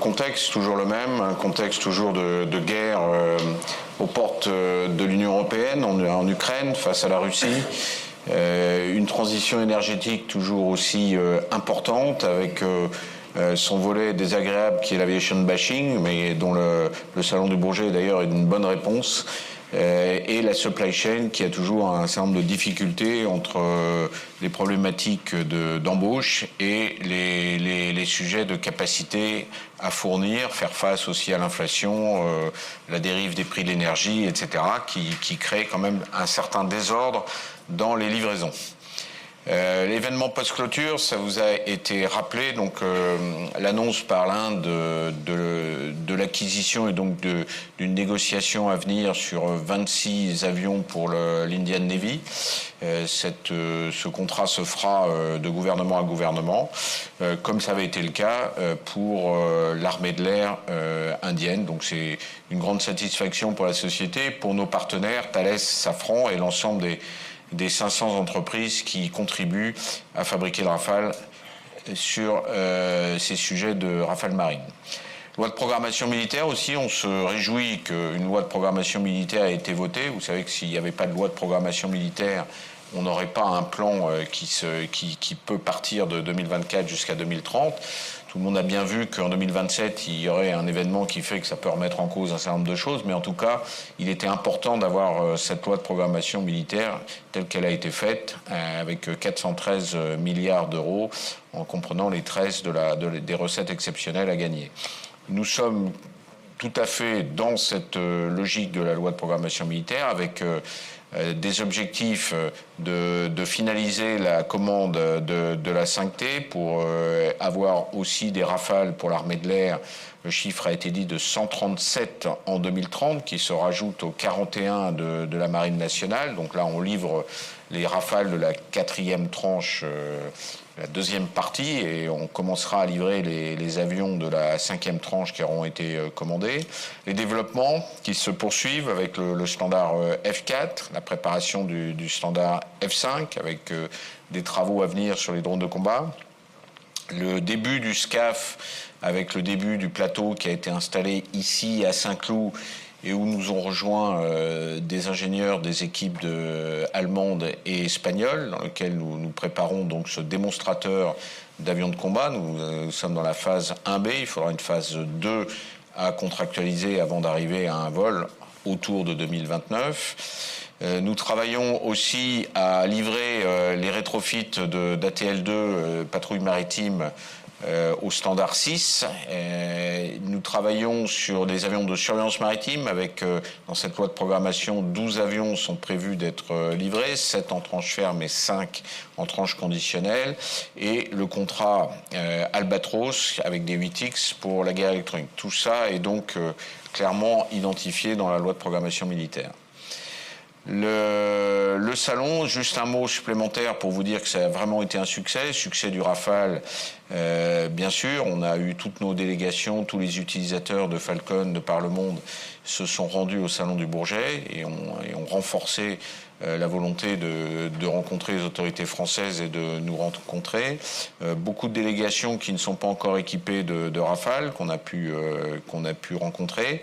contexte toujours le même, un contexte toujours de guerre aux portes de l'Union européenne, en Ukraine, face à la Russie. Une transition énergétique toujours aussi importante, avec son volet désagréable qui est l'aviation bashing, mais dont le Salon du Bourget d'ailleurs est une bonne réponse. Et la supply chain qui a toujours un certain nombre de difficultés entre les problématiques d'embauche et les sujets de capacité à fournir, faire face aussi à l'inflation, la dérive des prix de l'énergie, etc., qui crée quand même un certain désordre dans les livraisons. L'événement post-clôture, ça vous a été rappelé, donc l'annonce par l'Inde de l'acquisition et donc d'une négociation à venir sur 26 avions pour l'Indian Navy. Ce contrat se fera de gouvernement à gouvernement, comme ça avait été le cas pour l'armée de l'air indienne. Donc c'est une grande satisfaction pour la société, pour nos partenaires, Thales, Safran et l'ensemble des 500 entreprises qui contribuent à fabriquer le Rafale sur ces sujets de Rafale Marine. Loi de programmation militaire aussi, on se réjouit qu'une loi de programmation militaire ait été votée. Vous savez que s'il n'y avait pas de loi de programmation militaire, on n'aurait pas un plan qui peut partir de 2024 jusqu'à 2030. Tout le monde a bien vu qu'en 2027, il y aurait un événement qui fait que ça peut remettre en cause un certain nombre de choses, mais en tout cas, il était important d'avoir cette loi de programmation militaire telle qu'elle a été faite, avec 413 milliards d'euros, en comprenant les 13 des recettes exceptionnelles à gagner. Nous sommes tout à fait dans cette logique de la loi de programmation militaire, avec des objectifs de finaliser la commande de la 5T pour avoir aussi des Rafales pour l'armée de l'air. Le chiffre a été dit de 137 en 2030, qui se rajoute aux 41 de la Marine nationale. Donc là, on livre les Rafales de la 4e tranche, la 2e partie, et on commencera à livrer les avions de la 5e tranche qui auront été commandés. Les développements qui se poursuivent avec le standard F4, la préparation du standard F5, avec des travaux à venir sur les drones de combat. Le début du SCAF, avec le début du plateau qui a été installé ici à Saint-Cloud, et où nous ont rejoint des ingénieurs des équipes allemandes et espagnoles, dans lequel nous préparons donc ce démonstrateur d'avions de combat. Nous sommes dans la phase 1B, il faudra une phase 2 à contractualiser avant d'arriver à un vol autour de 2029. Nous travaillons aussi à livrer les rétrofits d'ATL2, patrouille maritime, au standard 6. Nous travaillons sur des avions de surveillance maritime avec, dans cette loi de programmation, 12 avions sont prévus d'être livrés, 7 en tranche ferme et 5 en tranche conditionnelle, et le contrat Albatros avec des 8X pour la guerre électronique. Tout ça est donc clairement identifié dans la loi de programmation militaire. Le salon, juste un mot supplémentaire pour vous dire que ça a vraiment été un succès du Rafale. Bien sûr, on a eu toutes nos délégations, tous les utilisateurs de Falcon de par le monde se sont rendus au salon du Bourget et ont renforcé la volonté de rencontrer les autorités françaises et de nous rencontrer. Beaucoup de délégations qui ne sont pas encore équipées de Rafale, qu'on a pu rencontrer.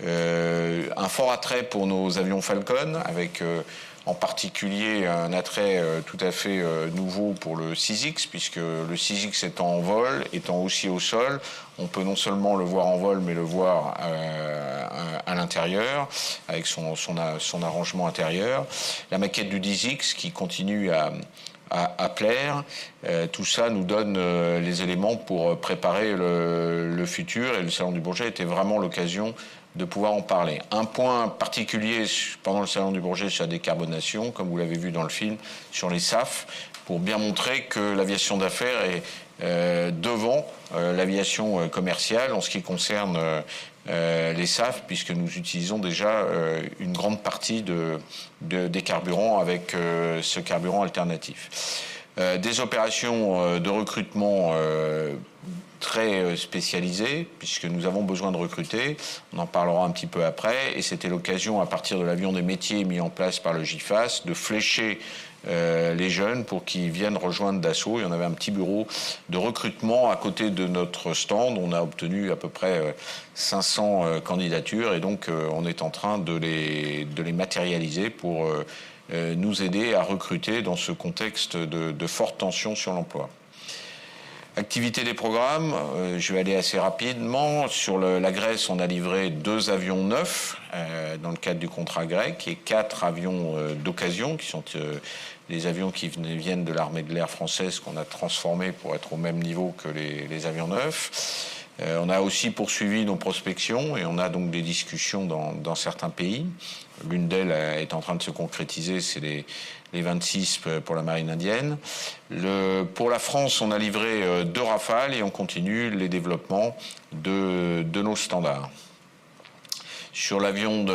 Un fort attrait pour nos avions Falcon, avec en particulier un attrait tout à fait nouveau pour le 6X, puisque le 6X étant en vol, étant aussi au sol, on peut non seulement le voir en vol, mais le voir à l'intérieur, avec son arrangement intérieur. La maquette du 10X qui continue à plaire. Tout ça nous donne les éléments pour préparer le futur, et le Salon du Bourget était vraiment l'occasion de pouvoir en parler. Un point particulier pendant le Salon du Bourget sur la décarbonation, comme vous l'avez vu dans le film, sur les SAF, pour bien montrer que l'aviation d'affaires est devant l'aviation commerciale en ce qui concerne les SAF, puisque nous utilisons déjà une grande partie des carburants avec ce carburant alternatif. Des opérations de recrutement très spécialisé, puisque nous avons besoin de recruter. On en parlera un petit peu après. Et c'était l'occasion, à partir de l'avion des métiers mis en place par le GIFAS, de flécher les jeunes pour qu'ils viennent rejoindre Dassault. Il y en avait un petit bureau de recrutement à côté de notre stand. On a obtenu à peu près 500 candidatures et donc on est en train de les matérialiser pour nous aider à recruter dans ce contexte de forte tension sur l'emploi. Activité des programmes, je vais aller assez rapidement. Sur la Grèce, on a livré 2 avions neufs dans le cadre du contrat grec et 4 avions d'occasion, qui sont les avions qui viennent de l'armée de l'air française qu'on a transformés pour être au même niveau que les avions neufs. On a aussi poursuivi nos prospections et on a donc des discussions dans certains pays. L'une d'elles est en train de se concrétiser, c'est les 26 pour la marine indienne. Pour la France, on a livré 2 Rafales et on continue les développements de nos standards. Sur l'avion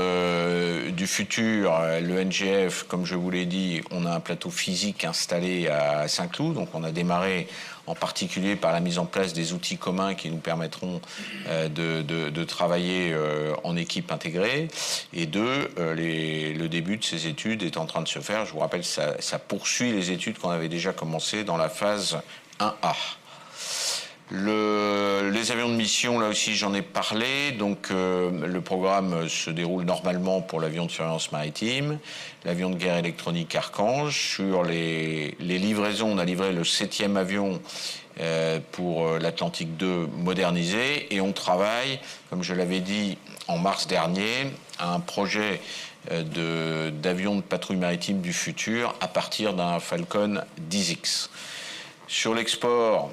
du futur, le NGF, comme je vous l'ai dit, on a un plateau physique installé à Saint-Cloud. Donc on a démarré en particulier par la mise en place des outils communs qui nous permettront de travailler en équipe intégrée. Et le début de ces études est en train de se faire. Je vous rappelle, ça poursuit les études qu'on avait déjà commencées dans la phase 1A. Les avions de mission, là aussi j'en ai parlé, donc le programme se déroule normalement pour l'avion de surveillance maritime, l'avion de guerre électronique Archange. Sur les livraisons, on a livré le 7e avion pour l'Atlantique 2 modernisé et on travaille, comme je l'avais dit en mars dernier, à un projet d'avion de patrouille maritime du futur à partir d'un Falcon 10X. Sur l'export,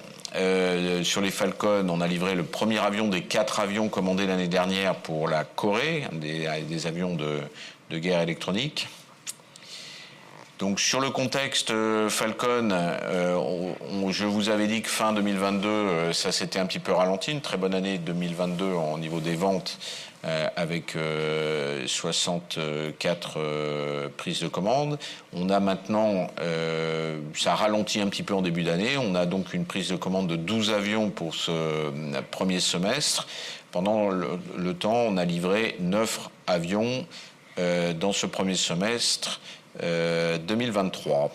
sur les Falcon, on a livré le premier avion des 4 avions commandés l'année dernière pour la Corée, des avions de guerre électronique. Donc sur le contexte Falcon, je vous avais dit que fin 2022, ça s'était un petit peu ralenti. Une très bonne année 2022 au niveau des ventes, avec 64 prises de commande. On a maintenant, ça a ralenti un petit peu en début d'année. On a donc une prise de commande de 12 avions pour ce premier semestre. Pendant le temps, on a livré 9 avions dans ce premier semestre 2023.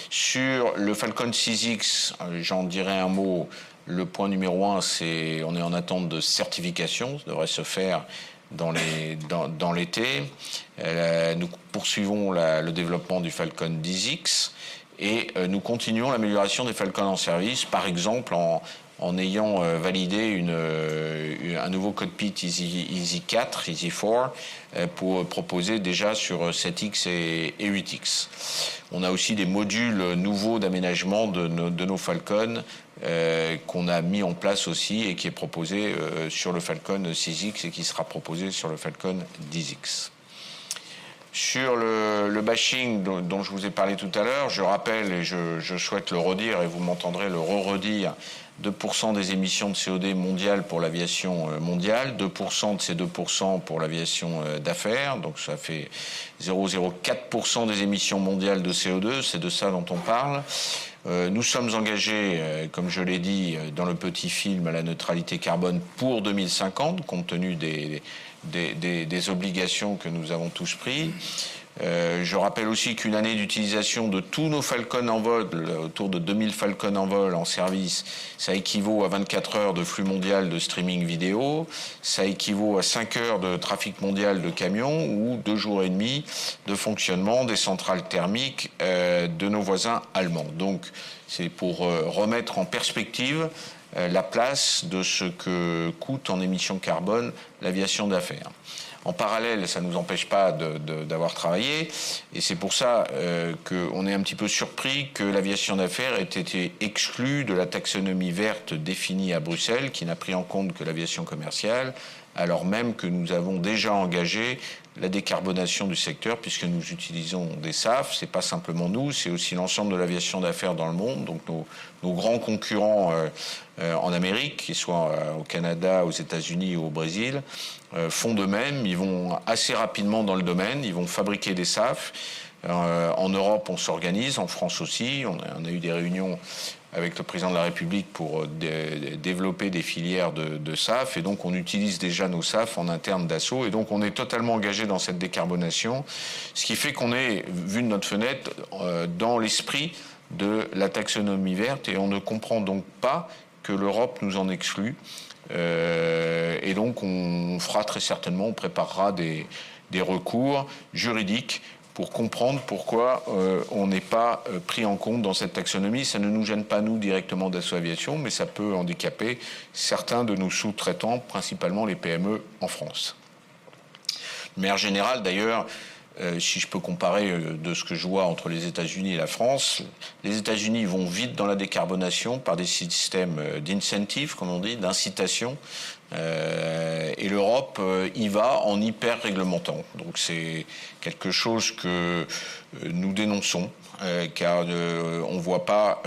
Sur le Falcon 6X, j'en dirai un mot. Le point numéro 1, c'est on est en attente de certification. Ça devrait se faire dans l'été. Nous poursuivons le développement du Falcon 10X et nous continuons l'amélioration des Falcons en service, par exemple en ayant validé un nouveau cockpit Easy 4, Easy 4, pour proposer déjà sur 7X et 8X. On a aussi des modules nouveaux d'aménagement de nos Falcons qu'on a mis en place aussi et qui est proposé sur le Falcon 6X et qui sera proposé sur le Falcon 10X. Sur le bashing dont je vous ai parlé tout à l'heure, je rappelle et je souhaite le redire et vous m'entendrez le redire, 2% des émissions de CO2 mondiales pour l'aviation mondiale, 2% de ces 2% pour l'aviation d'affaires, donc ça fait 0,04% des émissions mondiales de CO2, c'est de ça dont on parle. Nous sommes engagés, comme je l'ai dit dans le petit film, à la neutralité carbone pour 2050, compte tenu des obligations que nous avons tous prises. Je rappelle aussi qu'une année d'utilisation de tous nos Falcon en vol, autour de 2000 Falcon en vol en service, ça équivaut à 24 heures de flux mondial de streaming vidéo, ça équivaut à 5 heures de trafic mondial de camions ou 2 jours et demi de fonctionnement des centrales thermiques de nos voisins allemands. Donc c'est pour remettre en perspective la place de ce que coûte en émissions carbone l'aviation d'affaires. En parallèle, ça ne nous empêche pas d'avoir travaillé, et c'est pour ça qu'on est un petit peu surpris que l'aviation d'affaires ait été exclue de la taxonomie verte définie à Bruxelles, qui n'a pris en compte que l'aviation commerciale, alors même que nous avons déjà engagé la décarbonation du secteur, puisque nous utilisons des SAF. C'est pas simplement nous, c'est aussi l'ensemble de l'aviation d'affaires dans le monde. Donc nos grands concurrents en Amérique, qu'ils soient au Canada, aux États-Unis ou au Brésil, font de même. Ils vont assez rapidement dans le domaine, ils vont fabriquer des SAF. En Europe, on s'organise, en France aussi. On a eu des réunions avec le président de la République pour développer des filières de SAF. Et donc, on utilise déjà nos SAF en interne d'Asso. Et donc, on est totalement engagé dans cette décarbonation, ce qui fait qu'on est, vu de notre fenêtre, dans l'esprit de la taxonomie verte. Et on ne comprend donc pas que l'Europe nous en exclut. Et donc, on fera très certainement, on préparera des recours juridiques pour comprendre pourquoi on n'est pas pris en compte dans cette taxonomie. Ça ne nous gêne pas, nous, directement d'Asso Aviation, mais ça peut handicaper certains de nos sous-traitants, principalement les PME en France. De manière générale, d'ailleurs, si je peux comparer de ce que je vois entre les États-Unis et la France, les États-Unis vont vite dans la décarbonation par des systèmes d'incentive, comme on dit, d'incitation, et l'Europe y va en hyper réglementant. Donc c'est quelque chose que nous dénonçons, car on ne voit pas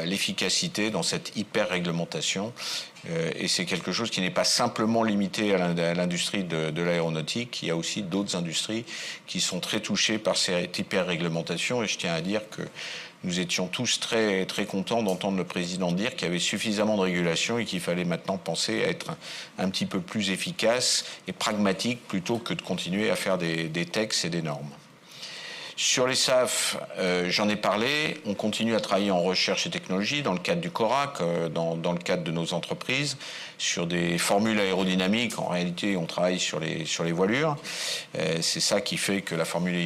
l'efficacité dans cette hyper réglementation. Et c'est quelque chose qui n'est pas simplement limité à l'industrie de l'aéronautique. Il y a aussi d'autres industries qui sont très touchées par cette hyper-réglementation. Et je tiens à dire que nous étions tous très, très contents d'entendre le président dire qu'il y avait suffisamment de régulation et qu'il fallait maintenant penser à être un petit peu plus efficace et pragmatique plutôt que de continuer à faire des textes et des normes. Sur les SAF, j'en ai parlé, on continue à travailler en recherche et technologie dans le cadre du CORAC, dans le cadre de nos entreprises, sur des formules aérodynamiques. En réalité, on travaille sur les voilures. C'est ça qui fait que la formule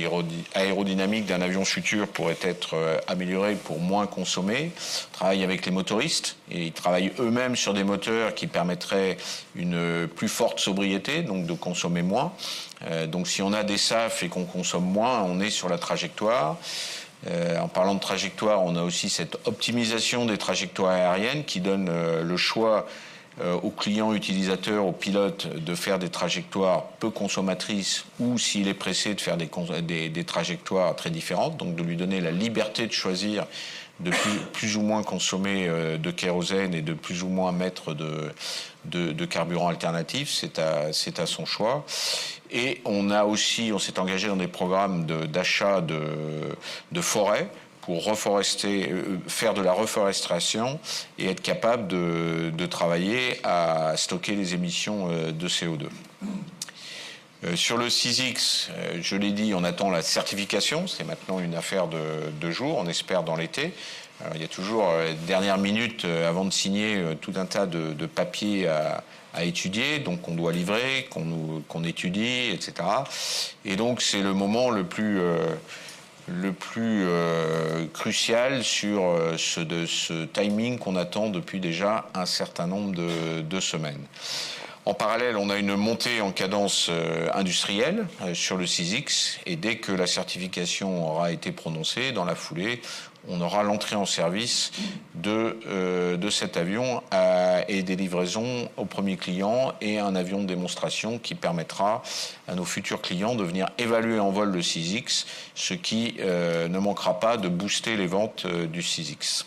aérodynamique d'un avion futur pourrait être améliorée pour moins consommer. On travaille avec les motoristes et ils travaillent eux-mêmes sur des moteurs qui permettraient une plus forte sobriété, donc de consommer moins. Donc si on a des SAF et qu'on consomme moins, on est sur la trajectoire. En parlant de trajectoire, on a aussi cette optimisation des trajectoires aériennes qui donne le choix aux clients utilisateurs, aux pilotes, de faire des trajectoires peu consommatrices ou, s'il est pressé, de faire des trajectoires très différentes, donc de lui donner la liberté de choisir de plus ou moins consommer de kérosène et de plus ou moins mettre de carburant alternatif. C'est à son choix. Et on s'est engagé dans des programmes d'achat de forêts pour faire de la reforestation et être capable de travailler à stocker les émissions de CO2. Sur le 6X, je l'ai dit, on attend la certification. C'est maintenant une affaire de jours, on espère dans l'été. Alors, il y a toujours, dernière minute, avant de signer, tout un tas de papiers à étudier, donc qu'on doit livrer, qu'on étudie, etc. Et donc c'est le moment le plus crucial sur ce timing qu'on attend depuis déjà un certain nombre de semaines. En parallèle, on a une montée en cadence industrielle sur le 6X, et dès que la certification aura été prononcée, dans la foulée, on aura l'entrée en service de cet avion et des livraisons aux premiers clients et un avion de démonstration qui permettra à nos futurs clients de venir évaluer en vol le 6X, ce qui ne manquera pas de booster les ventes du 6X.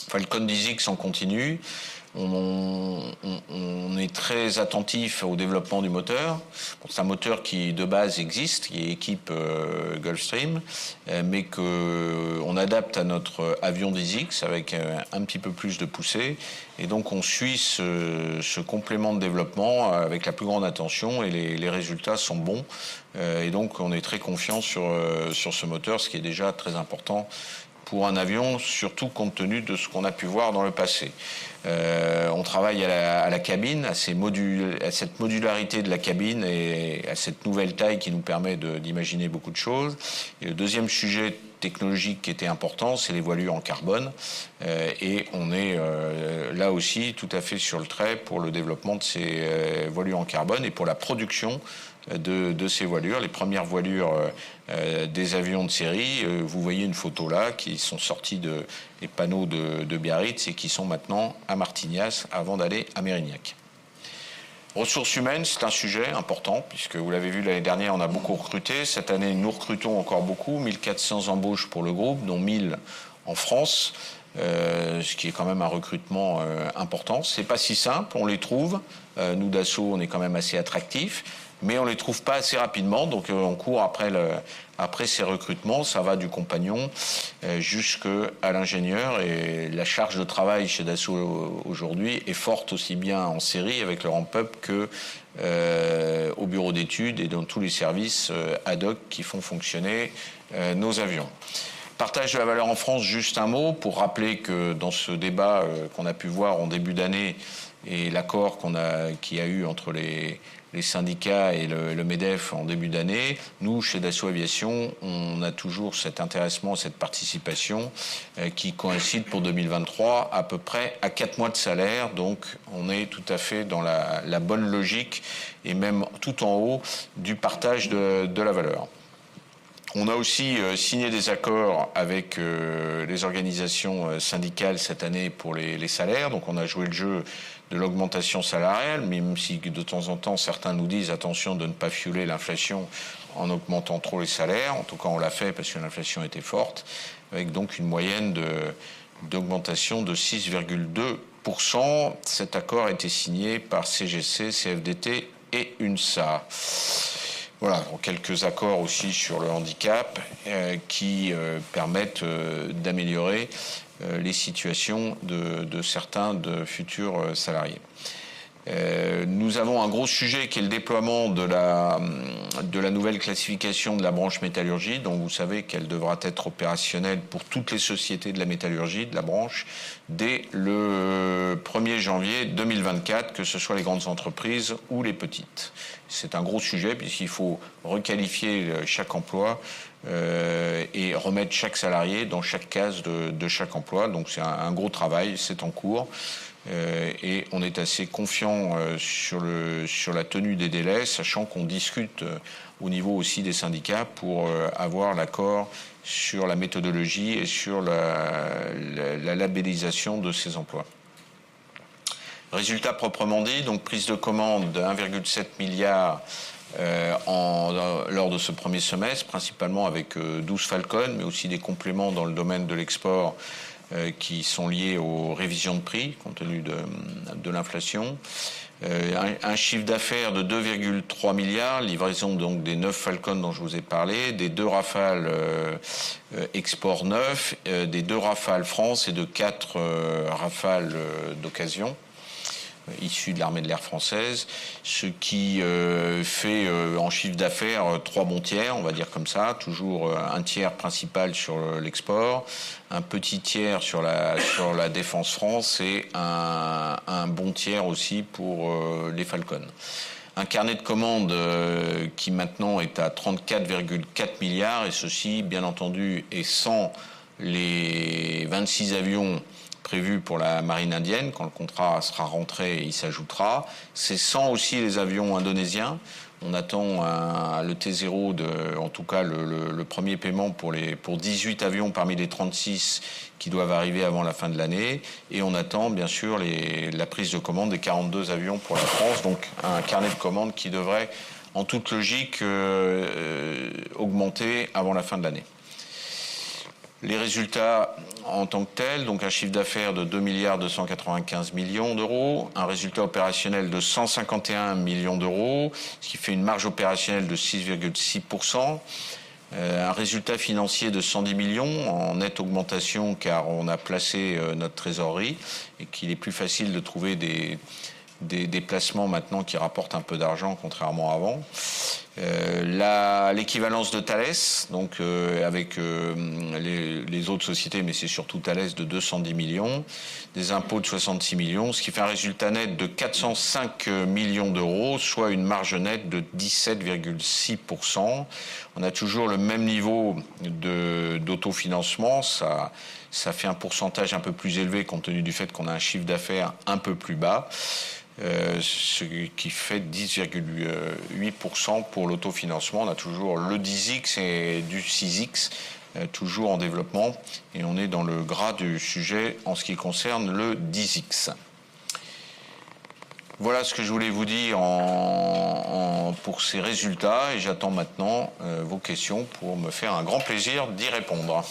Falcon 10X en continu. On est très attentif au développement du moteur. Bon, c'est un moteur qui, de base, existe, qui équipe Gulfstream, mais qu'on adapte à notre avion 10X avec un petit peu plus de poussée. Et donc, on suit ce complément de développement avec la plus grande attention et les résultats sont bons. Et donc, on est très confiant sur ce moteur, ce qui est déjà très important pour un avion, surtout compte tenu de ce qu'on a pu voir dans le passé. On travaille à la cabine, à cette modularité de la cabine et à cette nouvelle taille qui nous permet d'imaginer beaucoup de choses. Et le deuxième sujet technologique qui était important, c'est les voilures en carbone. Et on est là aussi tout à fait sur le trait pour le développement de ces voilures en carbone et pour la production de ces voilures. Les premières voilures des avions de série, vous voyez une photo là, qui sont sortis des panneaux de Biarritz et qui sont maintenant à Martignas avant d'aller à Mérignac. Ressources humaines, c'est un sujet important, puisque vous l'avez vu l'année dernière, on a beaucoup recruté. Cette année, nous recrutons encore beaucoup, 1400 embauches pour le groupe, dont 1000 en France. ce qui est quand même un recrutement important. C'est pas si simple, on les trouve. Nous, Dassault, on est quand même assez attractifs, mais on les trouve pas assez rapidement, donc on court après ces recrutements. Ça va du compagnon jusqu'à l'ingénieur, et la charge de travail chez Dassault aujourd'hui est forte, aussi bien en série avec le ramp-up que au bureau d'études et dans tous les services ad hoc qui font fonctionner nos avions. Partage de la valeur en France, juste un mot pour rappeler que dans ce débat qu'on a pu voir en début d'année et l'accord qu'il y a eu entre les syndicats et le MEDEF en début d'année, nous, chez Dassault Aviation, on a toujours cet intéressement, cette participation qui coïncide pour 2023 à peu près à 4 mois de salaire. Donc on est tout à fait dans la bonne logique et même tout en haut du partage de la valeur. On a aussi signé des accords avec les organisations syndicales cette année pour les salaires. Donc on a joué le jeu de l'augmentation salariale, même si de temps en temps certains nous disent attention de ne pas fioler l'inflation en augmentant trop les salaires. En tout cas on l'a fait parce que l'inflation était forte, avec donc une moyenne d'augmentation de 6,2%. Cet accord a été signé par CGC, CFDT et UNSA. Voilà, quelques accords aussi sur le handicap qui permettent d'améliorer les situations de certains de futurs salariés. Nous avons un gros sujet qui est le déploiement de la nouvelle classification de la branche métallurgie, dont vous savez qu'elle devra être opérationnelle pour toutes les sociétés de la métallurgie, de la branche, dès le 1er janvier 2024, que ce soit les grandes entreprises ou les petites. C'est un gros sujet puisqu'il faut requalifier chaque emploi et remettre chaque salarié dans chaque case de chaque emploi. Donc c'est un gros travail, c'est en cours. Et on est assez confiant sur la tenue des délais, sachant qu'on discute au niveau aussi des syndicats pour avoir l'accord sur la méthodologie et sur la labellisation de ces emplois. Résultat proprement dit, donc prise de commande de 1,7 milliard lors de ce premier semestre, principalement avec 12 Falcon, mais aussi des compléments dans le domaine de l'export qui sont liés aux révisions de prix compte tenu de l'inflation. Un chiffre d'affaires de 2,3 milliards, livraison donc des 9 Falcon dont je vous ai parlé, des 2 Rafale export 9, des 2 Rafale France et de 4 Rafale d'occasion issus de l'armée de l'air française, ce qui fait en chiffre d'affaires 3 bons tiers, on va dire comme ça, toujours un tiers principal sur l'export, un petit tiers sur la défense France et un bon tiers aussi pour les Falcon. Un carnet de commandes qui maintenant est à 34,4 milliards, et ceci, bien entendu, est sans les 26 avions prévu pour la marine indienne. Quand le contrat sera rentré, il s'ajoutera. C'est sans aussi les avions indonésiens. On attend le T0, en tout cas le premier paiement pour 18 avions parmi les 36 qui doivent arriver avant la fin de l'année. Et on attend bien sûr la prise de commande des 42 avions pour la France. Donc un carnet de commandes qui devrait en toute logique augmenter avant la fin de l'année. Les résultats en tant que tels, donc un chiffre d'affaires de 2 milliards 295 millions d'euros, un résultat opérationnel de 151 millions d'euros, ce qui fait une marge opérationnelle de 6,6%, un résultat financier de 110 millions en nette augmentation car on a placé notre trésorerie et qu'il est plus facile de trouver des placements maintenant qui rapportent un peu d'argent contrairement à avant. L'équivalence de Thales, donc avec les autres sociétés, mais c'est surtout Thales de 210 millions, des impôts de 66 millions, ce qui fait un résultat net de 405 millions d'euros, soit une marge nette de 17,6%. On a toujours le même niveau d'autofinancement, ça fait un pourcentage un peu plus élevé compte tenu du fait qu'on a un chiffre d'affaires un peu plus bas. Ce qui fait 10,8% pour l'autofinancement. On a toujours le 10X et du 6X toujours en développement et on est dans le gras du sujet en ce qui concerne le 10X. Voilà ce que je voulais vous dire pour ces résultats et j'attends maintenant vos questions pour me faire un grand plaisir d'y répondre.